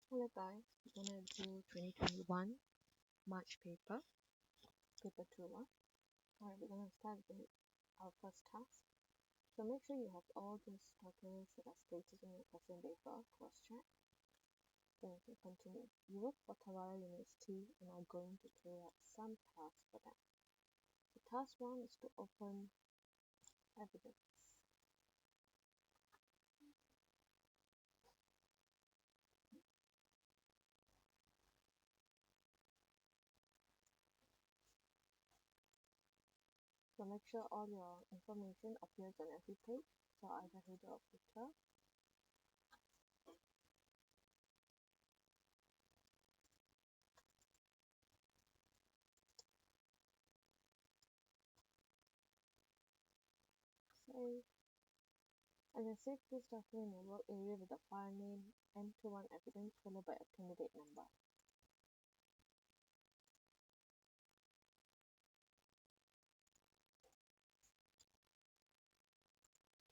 Hello guys, we're gonna do 2021 March paper 2. Alright, we're gonna start with our first task. So make sure you have all these documents that are stated in your question paper, cross-check. Then we can continue. You work for Tawara University and are going to carry out some tasks for them. So task 1 is to open evidence. So make sure all your information appears on every page, so either header or footer. Save. And then save this document in your work area with the file name M21 evidence followed by a candidate number.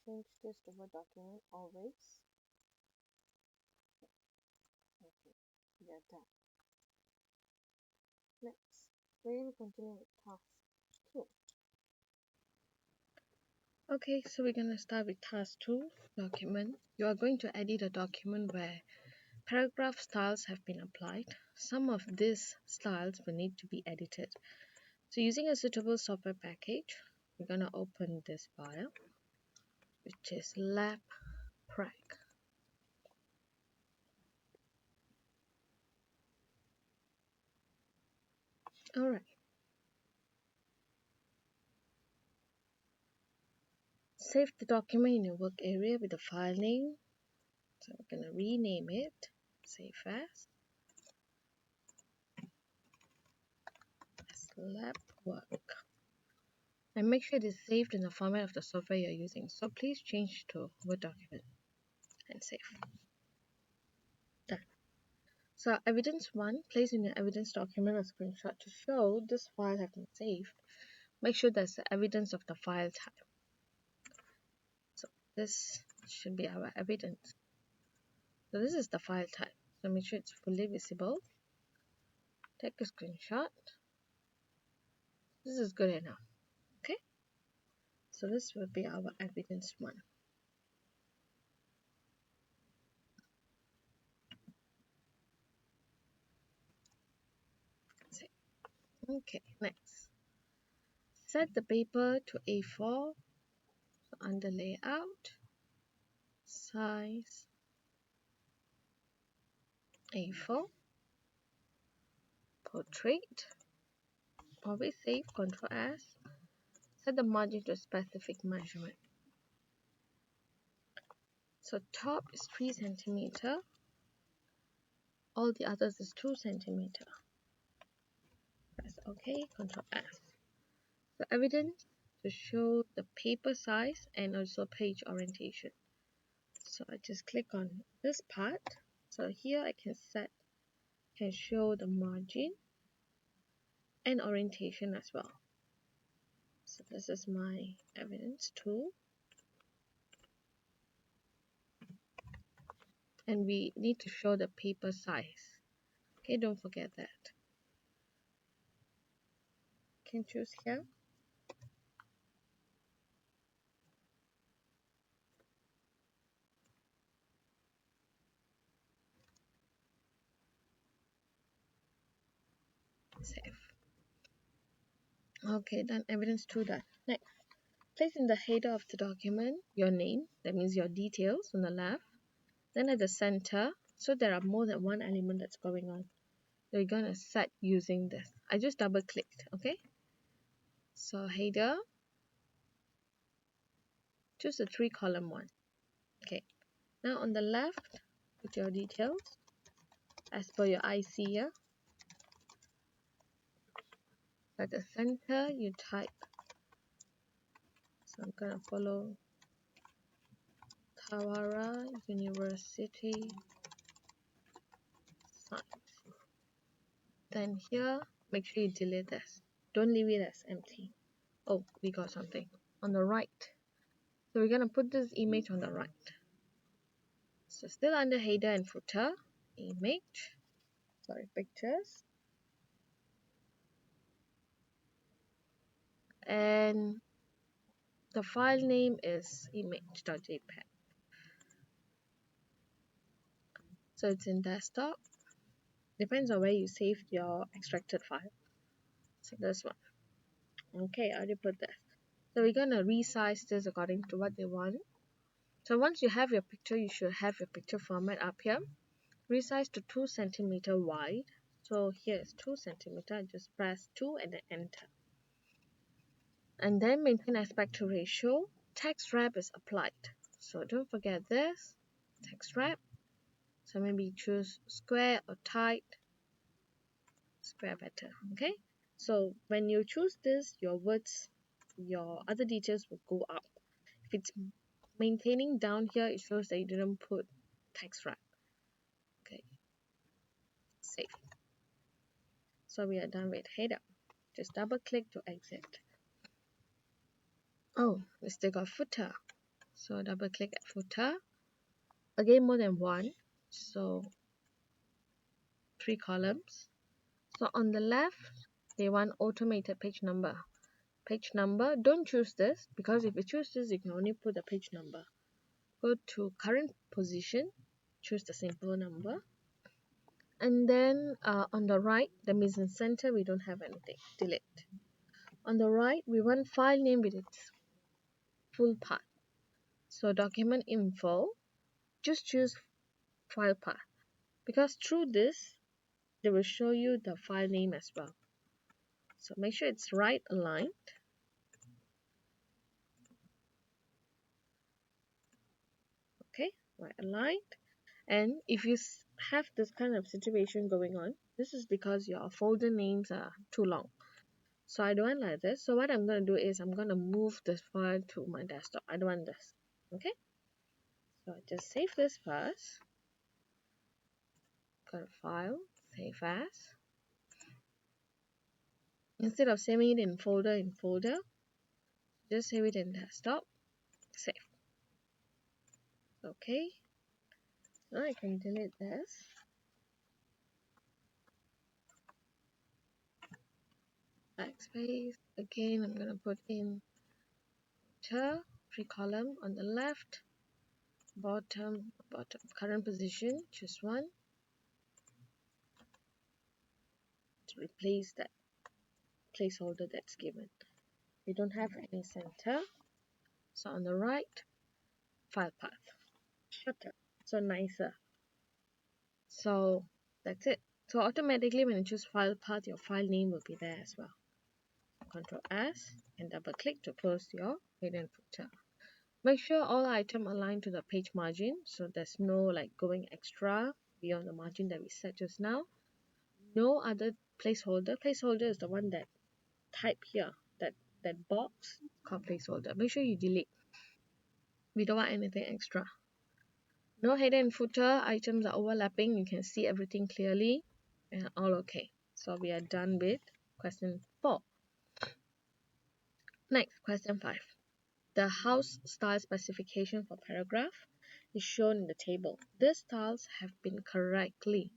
Change this to Word document always. Okay, we are done. Next, we will continue with task 2. Okay, so we're going to start with task 2 document. You are going to edit a document where paragraph styles have been applied. Some of these styles will need to be edited. So using a suitable software package, we're going to open this file, which is lab prac. Alright. Save the document in your work area with the file name. So we're going to rename it, save as lab work. And make sure it is saved in the format of the software you're using. So please change to Word document and save. Done. So evidence 1, place in your evidence document a screenshot to show this file has been saved. Make sure there's the evidence of the file type. So this should be our evidence. So this is the file type. So make sure it's fully visible. Take a screenshot. This is good enough. Okay. So this will be our evidence 1. Okay, next. Set the paper to A4. So under layout, size A4, portrait. Always save, Ctrl S. Set the margin to a specific measurement. So top is 3 cm. All the others is 2 cm. Press OK, Ctrl S. So evidence to show the paper size and also page orientation. So I just click on this part. So here I can show the margin and orientation as well. So this is my evidence tool. And we need to show the paper size. Okay, don't forget that. Can choose here. Save. Okay, then evidence 2 done. Next, place in the header of the document your name, that means your details on the left. Then at the center, so there are more than one element that's going on. So you're going to set using this. I just double clicked, okay? So header, choose the 3-column one. Okay, now on the left, put your details as per your IC here. At the center, you type. So I'm going to follow Tawara University Science. Then here, make sure you delete this. Don't leave it as empty. Oh, we got something on the right. So we're going to put this image on the right. So still under header and footer. image, sorry, pictures, and the file name is image.jpg. So it's in desktop. Depends on where you saved your extracted file. So this one. Okay, I already put that. So we're gonna resize this according to what they want. So once you have your picture, you should have your picture format up here. Resize to 2 centimeter wide. So here is 2 centimeter. Just press 2 and then enter. And then maintain aspect ratio. Text wrap is applied. So don't forget this. Text wrap. So maybe choose square or tight. Square better. Okay. So when you choose this, your words, your other details will go up. If it's maintaining down here, it shows that you didn't put text wrap. Okay. Save. So we are done with header. Just double click to exit. Oh, we still got footer. So double click at footer. Again, more than one. So 3 columns. So on the left, they want automated page number. Page number, don't choose this because if you choose this, you can only put the page number. Go to current position, choose the simple number. And then on the right, the missing center, we don't have anything. Delete. On the right, we want file name with its full path. So document info, just choose file path because through this, they will show you the file name as well. So make sure it's right aligned. Okay, right aligned. And if you have this kind of situation going on, this is because your folder names are too long. So I don't want like this. So what I'm going to do is I'm going to move this file to my desktop. I don't want this. Okay. So I just save this first. Go to File, Save As. Instead of saving it in folder, just save it in desktop. Save. Okay. Now I can delete this. Backspace. Again, I'm going to put in 3 column on the left. Bottom, current position, choose one to replace that placeholder that's given. We don't have any center. So on the right, file path, shorter, so nicer. So that's it. So automatically when you choose file path, your file name will be there as well. Control S and double click to close your hidden footer. Make sure all items align to the page margin, so there's no like going extra beyond the margin that we set just now. No other placeholder. Placeholder is the one that type here, that box called placeholder. Make sure you delete. We don't want anything extra. No header and footer items are overlapping. You can see everything clearly and all okay. So we are done with question 4. Next, question 5. The house style specification for paragraph is shown in the table. These styles have been correctly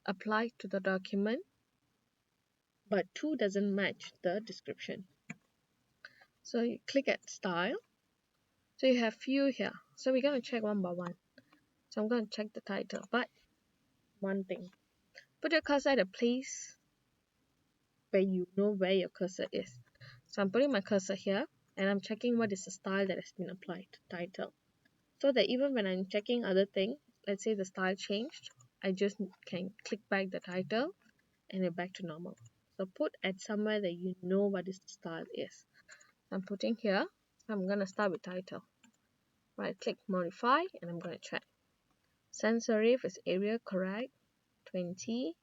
applied to the document, but 2 doesn't match the description. So you click at style. So you have few here. So we're going to check one by one. So I'm going to check the title. But one thing, put your cursor at a place where you know where your cursor is. So I'm putting my cursor here and I'm checking what is the style that has been applied to title. So that even when I'm checking other things, let's say the style changed, I just can click back the title and it's back to normal. So put at somewhere that you know what is the style is. I'm putting here. So I'm going to start with title. Right click modify and I'm going to check. Sans serif is area correct. 20.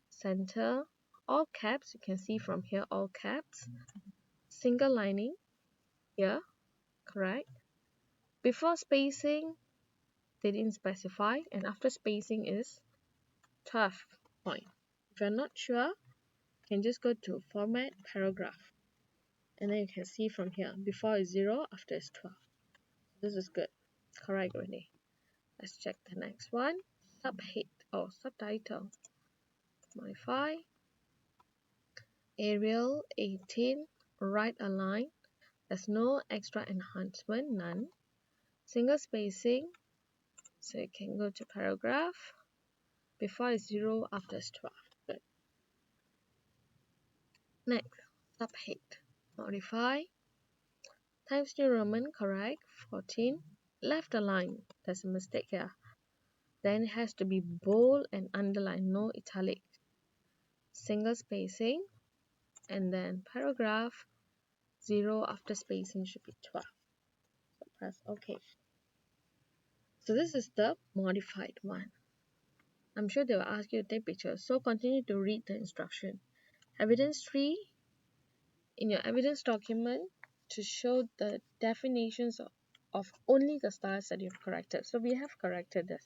Center. All caps. You can see from here all caps. Single lining. Here. Correct. Before spacing, they didn't specify. And after spacing is 12 point. If you're not sure, you can just go to format paragraph. And then you can see from here. Before is 0, after is 12. This is good. Correct already. Let's check the next one. Subhead or subtitle. Modify. Arial 18. Right align. There's no extra enhancement, none. Single spacing. So you can go to paragraph. Before is 0, after is 12. Good. Next, subhead. Modify. Times New Roman, correct. 14. Left align. There's a mistake here. Then it has to be bold and underline, no italic. Single spacing. And then paragraph. 0 after spacing should be 12. So press OK. So this is the modified one. I'm sure they will ask you to take pictures. So continue to read the instruction. Evidence 3. In your evidence document, to show the definitions of only the styles that you've corrected. So we have corrected this.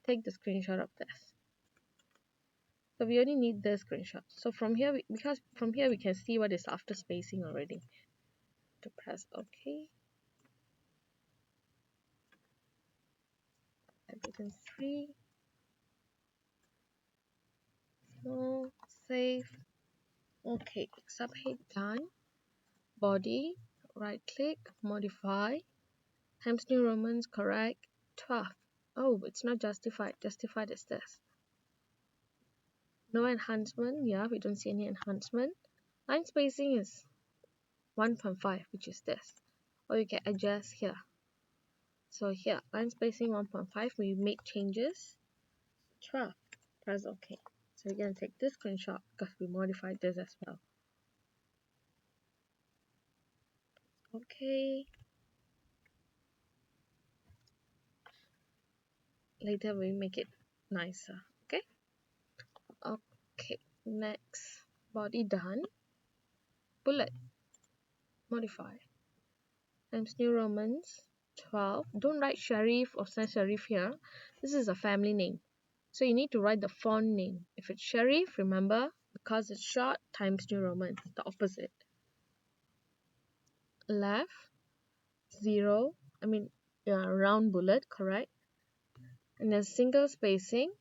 Take the screenshot of this. So we only need this screenshot. So from here, because from here we can see what is after spacing already. To press OK. Evidence 3. So save. Okay, subhead done. Body, right click, modify. Times New Romans, correct. 12. Oh, it's not justified. Justified is this. No enhancement. Yeah, we don't see any enhancement. Line spacing is 1.5, which is this. Or you can adjust here. So here, line spacing 1.5, we make changes. 12. Press OK. So we're going to take this screenshot because we modified this as well. Okay. Later we make it nicer. Okay. Okay. Next. Body done. Bullet. Modify. Times New Romans 12. Don't write Sharif or Sans Sharif here. This is a family name. So you need to write the font name. If it's Sharif, remember, because it's short, Times New Roman, the opposite. Left, 0, round bullet, correct. And then single spacing.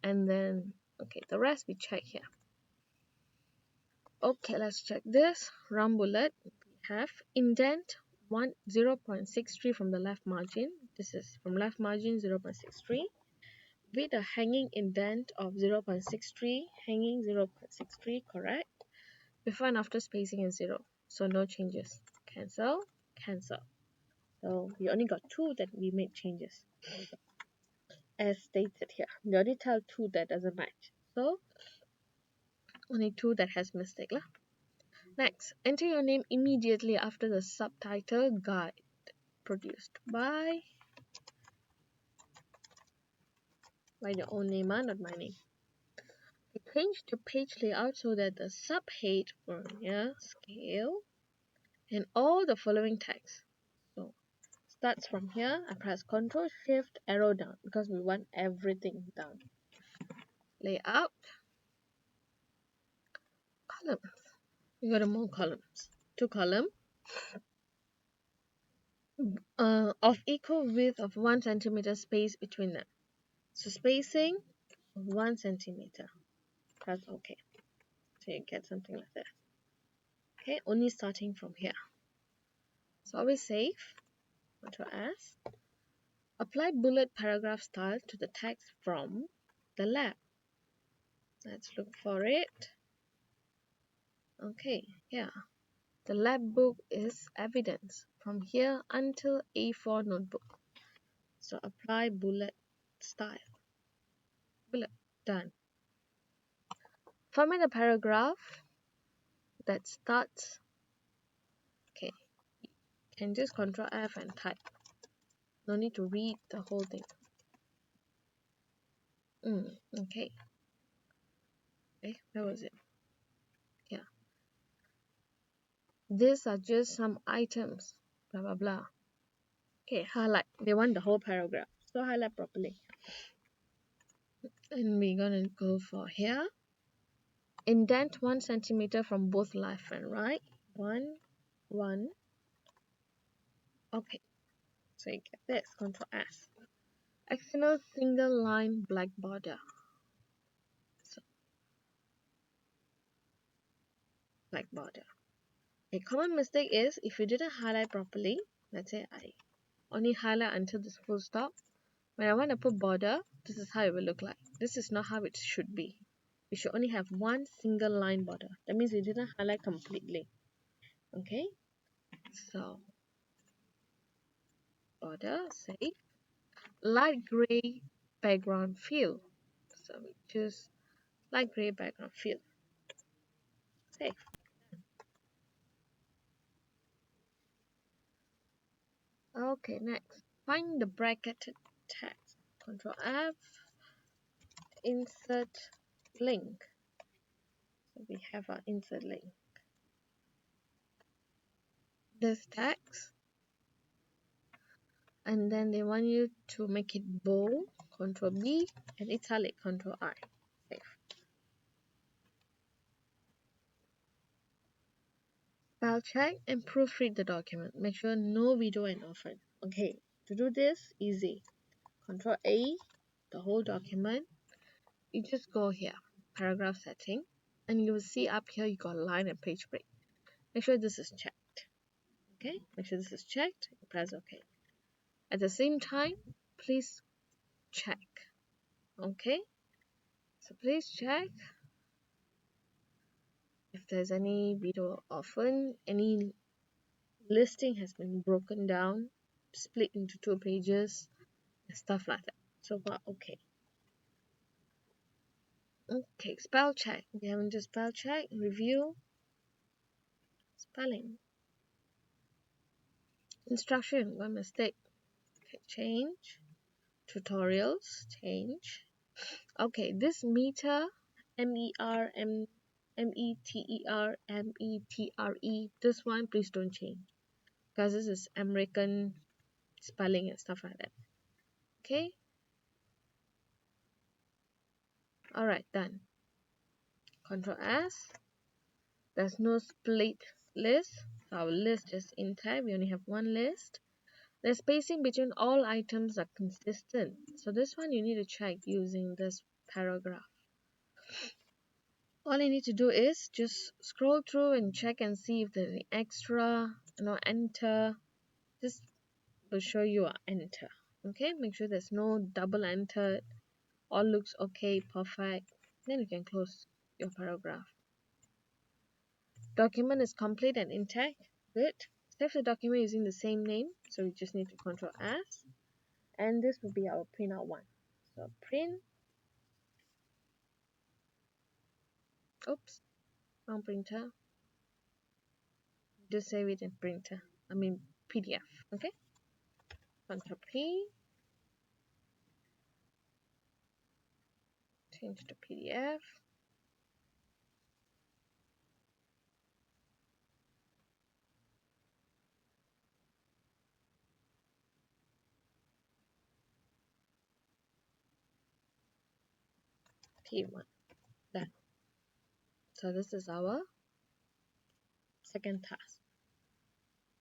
And then, okay, the rest we check here. Okay, let's check this. Round bullet, we have indent 0.63 from the left margin. This is from left margin 0.63. With a hanging indent of 0.63, hanging 0.63, correct. Before and after spacing is 0, so no changes. Cancel, cancel. So we only got 2 that we made changes. As stated here, we already tell 2 that doesn't match. So only 2 that has mistake lah. Next, enter your name immediately after the subtitle guide produced by. Write your own name, not my name. Change the page layout so that the subhead for here, scale, and all the following text. So starts from here. I press Ctrl Shift arrow down because we want everything down. Layout, columns. We got more columns. 2 columns of equal width of 1 centimeter space between them. So spacing 1 centimeter. Press OK. So you get something like this. Okay, only starting from here. So always save. Ctrl S. Apply bullet paragraph style to the text from the lab. Let's look for it. Okay, yeah. The lab book is evidence from here until A4 notebook. So apply bullet style. Bullet, done. Format a paragraph that starts. Okay, you can just Ctrl F and type. No need to read the whole thing. Okay. Okay, where was it? Yeah. These are just some items. Blah blah blah. Okay, highlight. They want the whole paragraph. So highlight properly. And we're gonna go for here. Indent 1 centimeter from both left and right. 1, 1. Okay. So you get this. Ctrl S. External single line black border. So, black border. A common mistake is if you didn't highlight properly, let's say I only highlight until this full stop. When I want to put border, this is how it will look like. This is not how it should be. You should only have one single line border. That means you didn't highlight completely. Okay, so border, save. Light gray background fill. So we choose light gray background fill. Save. Okay, next. Find the bracketed text. Control F. Insert link. So we have our insert link. This text. And then they want you to make it bold. Control B. And italic. Control I. Save. Spell check and proofread the document. Make sure no video and often. Okay, to do this, easy. Control A, the whole document. You just go here, paragraph setting, and you will see up here you got line and page break. Make sure this is checked. Okay, make sure this is checked. Press OK. At the same time, please check. Okay, so please check if there's any video often, any listing has been broken down, split into 2 pages, and stuff like that. So far, okay. Okay, spell check. We haven't just spell check, review, spelling. Instruction, one mistake. Okay, change. Tutorials, change. Okay, this meter, meter, this one, please don't change. Because this is American spelling and stuff like that. Okay? Alright, done. Control S. There's no split list. Our list is intact. We only have one list. The spacing between all items are consistent. So this one you need to check using this paragraph. All you need to do is just scroll through and check and see if there's any extra, enter. This will show you a enter. Okay, make sure there's no double enter. All looks okay, perfect. Then you can close your paragraph. Document is complete and intact. Good. Save the document using the same name. So we just need to Control S. And this will be our printout one. So print. Oops. Wrong printer. Just save it in printer. PDF. Okay. Control P. Change to PDF. P1. Done. So this is our second task.